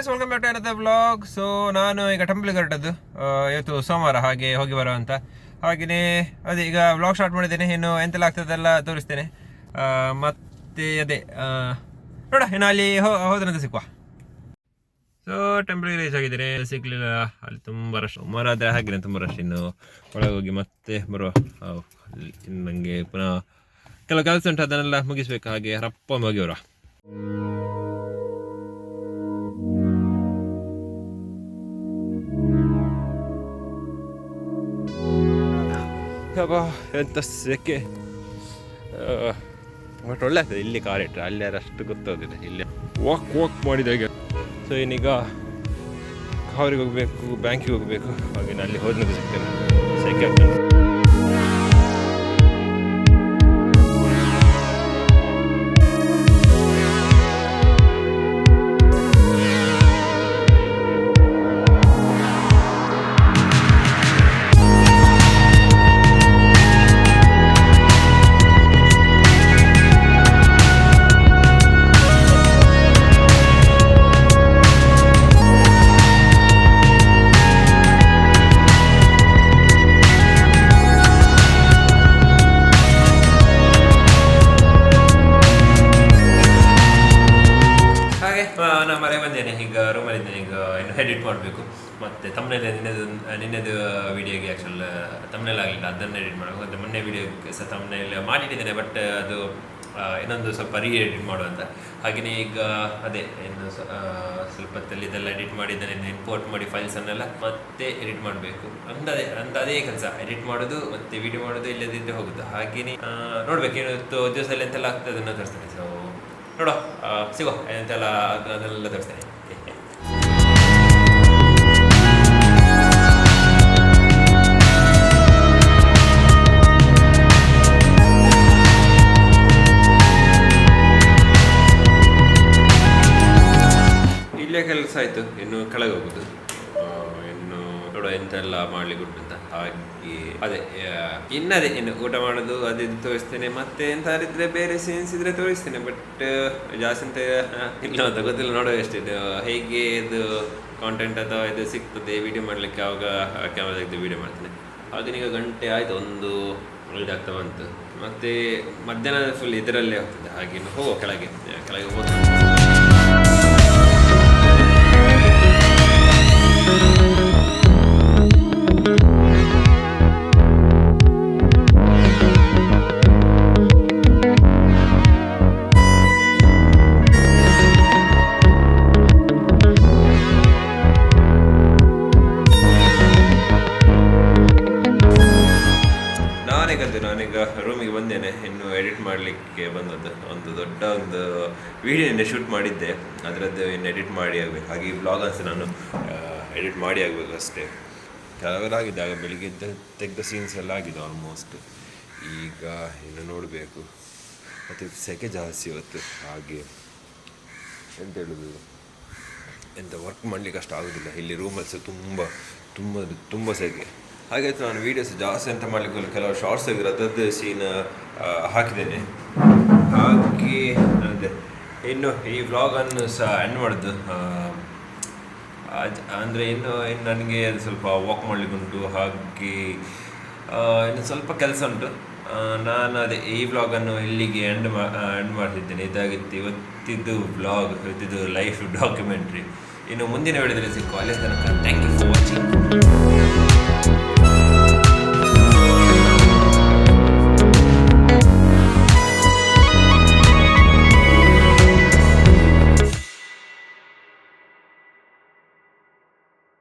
Guys, welcome back to another vlog. So ನಾನು ಈಗ ಟೆಂಪಲ್ಗೆ ಹೊರಟದ್ದು. ಇವತ್ತು ಸೋಮವಾರ, ಹಾಗೆ ಹೋಗಿ ಬರೋ ಅಂತ. ಹಾಗೆಯೇ ಅದೇ ಈಗ ವ್ಲಾಗ್ ಸ್ಟಾರ್ಟ್ ಮಾಡಿದ್ದೇನೆ. ಇನ್ನು ಎಂತೆಲ್ಲ ಆಗ್ತದೆಲ್ಲ ತೋರಿಸ್ತೇನೆ. ಮತ್ತೆ ಅದೇ ನೋಡ ಇನ್ನು ಅಲ್ಲಿ ಹೋದ್ರಂತ ಸಿಕ್ಕುವ. ಸೊ ಟೆಂಪಲ್ಗೆ ರೀಚ್ ಆಗಿದ್ದೇನೆ. ಸಿಗ್ಲಿಲ್ಲ, ಅಲ್ಲಿ ತುಂಬ ರಶ್. ಸೋಮವಾರ ಆದರೆ ಹಾಗೆ ತುಂಬ ರಶ್. ಇನ್ನು ಒಳಗೆ ಹೋಗಿ ಮತ್ತೆ ಬರುವ. ಇನ್ನು ನನಗೆ ಪುನಃ ಕೆಲವು ಕೆಲಸ ಉಂಟು, ಅದನ್ನೆಲ್ಲ ಮುಗಿಸ್ಬೇಕು. ಹಾಗೆ ರಪ್ಪ ಹೋಗಿ ಬರುವ. ಎಂತ ಸೆಕೆ, ಬಟ್ ಒಳ್ಳೆ ಆಗ್ತದೆ ಇಲ್ಲಿ ಕಾರ್ ಇಟ್ಟರೆ. ಅಲ್ಲಿ ಅಷ್ಟು ಗೊತ್ತಾಗೋದಿಲ್ಲ, ಇಲ್ಲಿ ವಾಕ್ ಮಾಡಿದಾಗ. ಸೊ ಏನೀಗ ಕಾರಿಗೆ ಹೋಗಬೇಕು, ಬ್ಯಾಂಕಿಗೆ ಹೋಗಬೇಕು. ಹಾಗೆ ಅಲ್ಲಿ ಹೋದ್ಮೇಲೆ ಸಿಗ್ತೇನೆ. ಸೆಕೆ ಆಗ್ತದೆ. ನಾನು ಮನೆ ಬಂದೇನೆ, ಈಗ ರೂಮಲ್ಲಿದ್ದೇನೆ. ಈಗ ಇನ್ನು ಎಡಿಟ್ ಮಾಡಬೇಕು. ಮತ್ತು ತಮ್ಮನೇಲೆ ನಿನ್ನೆದು ವೀಡಿಯೋಗೆ ಆ್ಯಕ್ಚುಲ್ ತಮ್ಮನೇಲಿ ಆಗಲಿಲ್ಲ, ಅದನ್ನು ಎಡಿಟ್ ಮಾಡಬೇಕು. ಮತ್ತು ಮೊನ್ನೆ ವೀಡಿಯೋಗೆ ಸಹ ತಮ್ಮನೇಲಿ ಮಾಡಿಟ್ಟಿದ್ದೇನೆ, ಬಟ್ ಅದು ಇನ್ನೊಂದು ಸ್ವಲ್ಪ ಎಡಿಟ್ ಮಾಡುವಂತ. ಹಾಗೆಯೇ ಈಗ ಅದೇ ಇನ್ನು ಸ್ವಲ್ಪ ಹೊತ್ತಲ್ಲಿ ಇದೆಲ್ಲ ಎಡಿಟ್ ಮಾಡಿದ್ದೇನೆ. ಇಂಪೋರ್ಟ್ ಮಾಡಿ ಫೈಲ್ಸನ್ನೆಲ್ಲ ಮತ್ತೆ ಎಡಿಟ್ ಮಾಡಬೇಕು. ಅದೇ ಕೆಲಸ, ಎಡಿಟ್ ಮಾಡೋದು ಮತ್ತು ವೀಡಿಯೋ ಮಾಡೋದು ಇಲ್ಲದಿದ್ದರೆ ಹೋಗೋದು. ಹಾಗೆಯೇ ನೋಡ್ಬೇಕು ಇವತ್ತು ದಿವಸದಲ್ಲಿ ಎಂತೆಲ್ಲ ಆಗ್ತದೆ ಅದನ್ನು ತೋರಿಸ್ತೇನೆ. ಸೊ ನೋಡೋ, ಸಿಗೋ ಎಂತೆಲ್ಲ ಅದನ್ನೆಲ್ಲ ತೋರಿಸ್ತೇನೆ. ಇಲ್ಲೇ ಕೆಲಸ ಆಯಿತು, ಇನ್ನು ಕೆಳಗೆ ಹೋಗೋದು. ಇನ್ನು ನೋಡೋ ಎಂತೆಲ್ಲ ಮಾಡಲಿಕ್ಕೆ ಉಂಟು ಅಂತ. ಹಾಗೆ ಅದೇ ಇನ್ನು ಊಟ ಮಾಡೋದು ಅದು ತೋರಿಸ್ತೇನೆ. ಮತ್ತೆ ಎಂತಾರಿದ್ರೆ ಬೇರೆ ಸೀನ್ಸ್ ಇದ್ರೆ ತೋರಿಸ್ತೇನೆ, ಬಟ್ ಜಾಸ್ತಿ ಅಂತ ಇಲ್ಲ ಅಂತ ಗೊತ್ತಿಲ್ಲ. ನೋಡೋ ಎಷ್ಟಿದೆ, ಹೇಗೆ ಇದು ಕಾಂಟೆಂಟ್ ಅಥವಾ ಇದು ಸಿಗ್ತದೆ ವಿಡಿಯೋ ಮಾಡಲಿಕ್ಕೆ. ಆವಾಗ ಕ್ಯಾಮ್ರಾ ತೆಗೆದು ವಿಡಿಯೋ ಮಾಡ್ತೇನೆ. ಹಾಗೆ ಈಗ ಗಂಟೆ ಆಯಿತು, ಒಂದು ಇದಾಗ್ತಾ ಬಂತು. ಮತ್ತು ಮಧ್ಯಾಹ್ನ ಫುಲ್ ಇದರಲ್ಲೇ ಹೋಗ್ತದೆ. ಹಾಗೆ ಹೋಗೋ ಕೆಳಗೆ ಹೋಗ್ತದೆ. ನಾನೀಗ ರೂಮಿಗೆ ಬಂದೇನೆ. ಇನ್ನು ಎಡಿಟ್ ಮಾಡಲಿಕ್ಕೆ ಬಂದದ್ದು. ಒಂದು ದೊಡ್ಡ ವೀಡಿಯೋನೇ ಶೂಟ್ ಮಾಡಿದ್ದೆ, ಅದರದ್ದು ಇನ್ನು ಎಡಿಟ್ ಮಾಡಿ ಆಗಬೇಕು. ಹಾಗೆ ಈ ವ್ಲಾಗನ್ಸ್ ನಾನು ಎಡಿಟ್ ಮಾಡಿ ಆಗಬೇಕು ಅಷ್ಟೇ. ಕೆಲವೆಲ್ಲ ಆಗಿದೆ, ಆಗ ಬೆಳಿಗ್ಗೆ ತೆಗೆದ ಸೀನ್ಸ್ ಎಲ್ಲ ಆಗಿದೆ ಆಲ್ಮೋಸ್ಟ್. ಈಗ ಇನ್ನು ನೋಡಬೇಕು. ಮತ್ತು ಸೆಕೆ ಜಾಸ್ತಿ ಇವತ್ತು. ಹಾಗೆ ಎಂತ ಹೇಳೋದು, ಎಂತ ವರ್ಕ್ ಮಾಡಲಿಕ್ಕೆ ಅಷ್ಟು ಆಗೋದಿಲ್ಲ. ಇಲ್ಲಿ ರೂಮಲ್ಲಿ ಸಹ ತುಂಬ ಸೆಕೆ. ಹಾಗಾಯ್ತು ನಾನು ವೀಡಿಯೋಸ್ ಜಾಸ್ತಿ ಅಂತ ಮಾಡಲಿಕ್ಕೆ ಕೆಲವು ಶಾರ್ಟ್ಸ್ ಆಗಿರೋ ಅದರದ್ದು ಸೀನ್ ಹಾಕಿದ್ದೇನೆ. ಹಾಗೆ ಅದೇ ಇನ್ನು ಈ ವ್ಲಾಗನ್ನು ಸಹ ಎಂಡ್ ಮಾಡೋದು. ಅಂದರೆ ಇನ್ನು ನನಗೆ ಅದು ಸ್ವಲ್ಪ ವಾಕ್ ಮಾಡಲಿಕ್ಕೆ ಉಂಟು. ಹಾಗೆ ಇನ್ನು ಸ್ವಲ್ಪ ಕೆಲಸ ಉಂಟು. ನಾನು ಅದೇ ಈ ವ್ಲಾಗನ್ನು ಇಲ್ಲಿಗೆ ಎಂಡ್ ಮಾಡ್ತಿದ್ದೇನೆ. ಇದಾಗಿತ್ತು ಇವತ್ತಿದ್ದು ವ್ಲಾಗ್, ಇವತ್ತಿದ್ದು ಲೈಫ್ ಡಾಕ್ಯುಮೆಂಟ್ರಿ. ಇನ್ನು ಮುಂದಿನ ವಿಡಿಯೋದಲ್ಲಿ ಸಿಕ್ಕುವ. ಅಲ್ಲಿ ತನಕ ಥ್ಯಾಂಕ್ ಯು ಫಾರ್ ವಾಚಿಂಗ್.